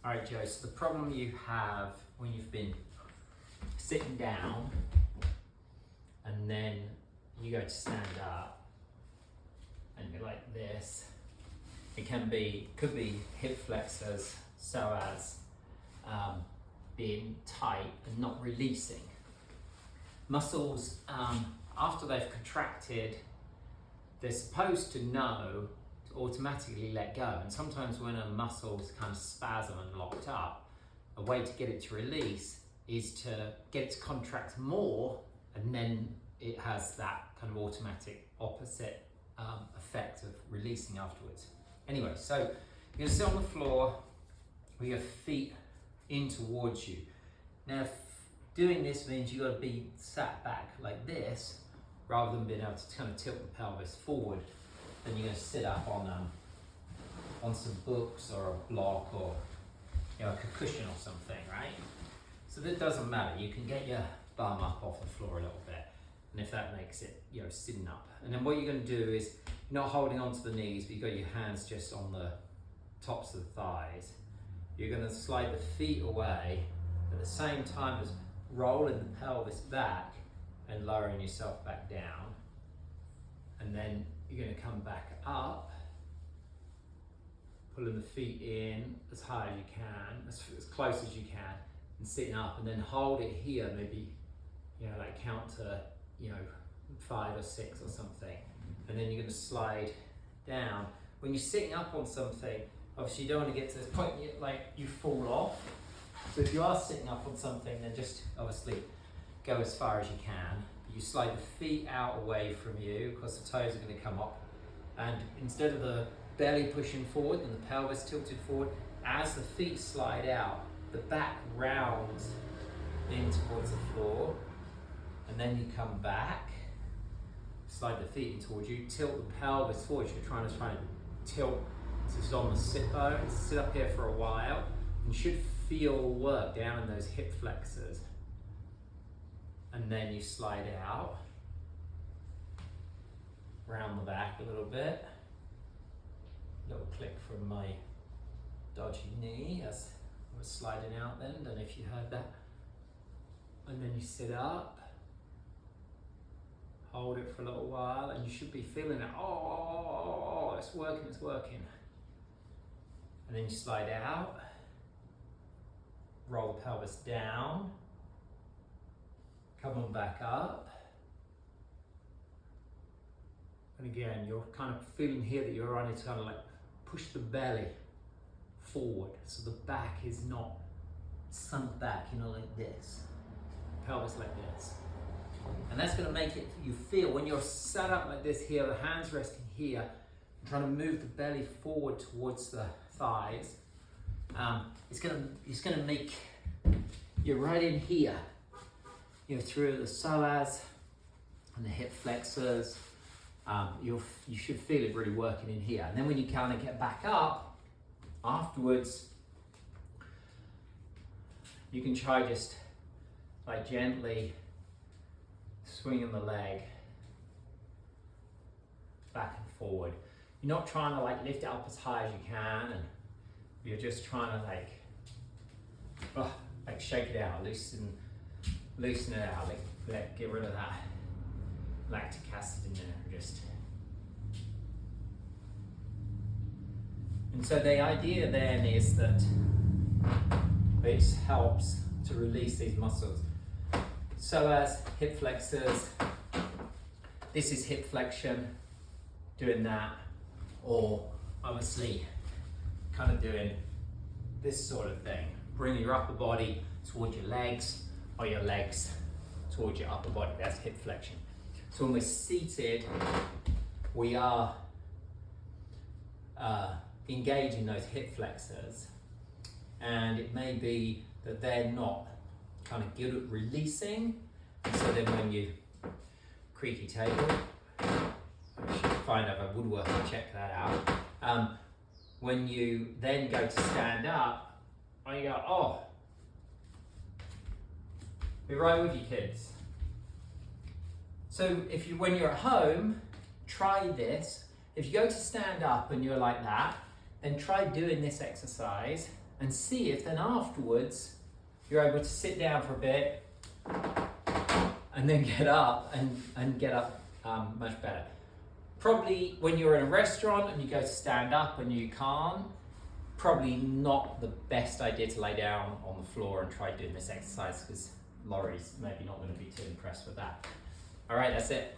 All right, Joe, so the problem you have when you've been sitting down and then you go to stand up and you're like this, it could be hip flexors, psoas, being tight and not releasing. Muscles, after they've contracted, they're supposed to know to automatically let go. And sometimes when a muscle's kind of spasm and locked up, a way to get it to release is to get it to contract more, and then it has that kind of automatic opposite effect of releasing afterwards. Anyway, so you're gonna sit on the floor with your feet in towards you. Now, doing this means you've got to be sat back like this, rather than being able to kind of tilt the pelvis forward. Then you're going to sit up on some books or a block or like a cushion or something, right? So that doesn't matter. You can get your bum up off the floor a little bit, and if that makes it, sitting up. And then what you're going to do is you're not holding onto the knees, but you've got your hands just on the tops of the thighs. You're going to slide the feet away at the same time as rolling the pelvis back and lowering yourself back down. And then you're going to come back up, pulling the feet in as high as you can, as close as you can, and sitting up, and then hold it here, maybe, like count to, 5 or 6 or something. And then you're going to slide down. When you're sitting up on something, obviously you don't want to get to this point you fall off. So if you are sitting up on something, then just obviously go as far as you can. You slide the feet out away from you, because the toes are going to come up. And instead of the belly pushing forward and the pelvis tilted forward, as the feet slide out, the back rounds in towards the floor. And then you come back, slide the feet in towards you, tilt the pelvis forward. You're trying to tilt. This is on the sit bones. Sit up here for a while. And you should feel work down in those hip flexors. And then you slide out, round the back a little bit. Little click from my dodgy knee as I was sliding out then. Don't know if you heard that. And then you sit up, hold it for a little while, and you should be feeling it. Oh, it's working, it's working. And then you slide out, roll the pelvis down, come on back up. And again, you're kind of feeling here that you're only to kind of like push the belly forward, so the back is not sunk back, like this. Pelvis like this. And that's going to make it, you feel, when you're sat up like this here, the hands resting here, trying to move the belly forward towards the thighs, it's going to make you right in here, through the psoas and the hip flexors. You should feel it really working in here. And then when you kind of get back up afterwards, you can try just like gently swinging the leg back and forward. You're not trying to like lift it up as high as you can, and you're just trying to like shake it out, loosen it out, get rid of that lactic acid in there, And so the idea then is that this helps to release these muscles. So as hip flexors, this is hip flexion, doing that, or obviously kind of doing this sort of thing, bringing your upper body towards your legs, or your legs towards your upper body. That's hip flexion. So when we're seated, we are engaging those hip flexors, and it may be that they're not kind of good at releasing. And so then when you creaky table, I should find out a woodworker and check that out. When you then go to stand up, you go, be right with you, kids. So when you're at home, try this. If you go to stand up and you're like that, then try doing this exercise and see if then afterwards you're able to sit down for a bit and then get up and get up much better. Probably when you're in a restaurant and you go to stand up and you can't, probably not the best idea to lay down on the floor and try doing this exercise, because Laurie's maybe not going to be too impressed with that. All right, that's it.